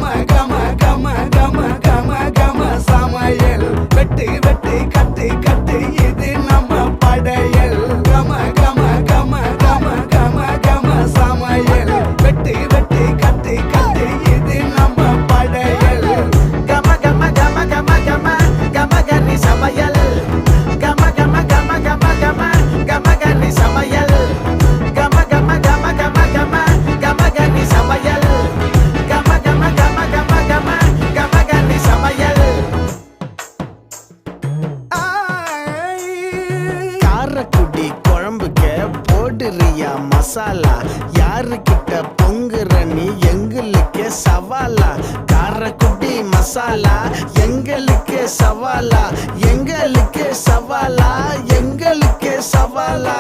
கம கம கம கம கம கம சமையல் வெட்டு வெட்டு கட்டு கட்டு இது நம்ம படையல் கம கம கம கம கம கம சமையல் வெட்டு வெட்டு கட்டு கட்டு இது நம்ம படையல் கம கம கம கம கம கம கன்னி சமையல் கம கம கம கம கம கம கன்னி சமையல் கம கம கம கம கம கம கன்னி சமையல் கம கம கம கம கம கம கன்னி சமையல் காரக்குடி குழம்புக்க போடுறியா மசாலா யாருக்கிட்ட பொங்குற நீ எங்களுக்கு சவாலா காரக்குடி மசாலா எங்களுக்கு சவாலா எங்களுக்கு சவாலா எங்களுக்கு சவாலா